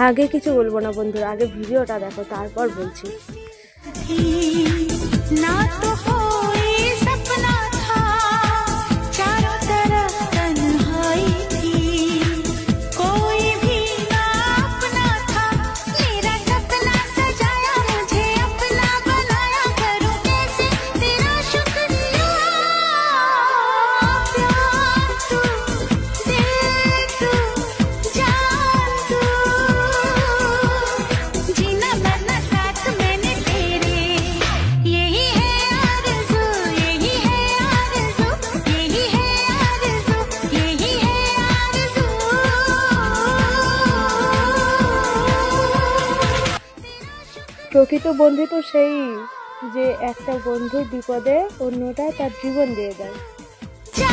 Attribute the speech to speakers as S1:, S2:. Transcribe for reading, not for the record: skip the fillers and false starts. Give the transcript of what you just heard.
S1: আগে কিছু বলবো না বন্ধুরা, আগে ভিডিওটা দেখো তারপর বলছি।
S2: ना तो कोई सपना था, चारों तरफ तन्हाई थी, कोई भी ना अपना था, मेरा सपना सजाया मुझे अपना बनाया, करूं कैसे तेरा शुक्रिया, प्यार तू, दिल तू, जान तू, जीना मरना साथ मैंने तेरे, यही है आरज़ू, यही है आरज़ू, यही है आरज़ू, यही है आरज़ू।
S1: প্রকৃত বন্ধু তো সেই যে একটা বন্ধুর বিপদে অন্যটা তার জীবন দিয়ে দেয়।
S2: जा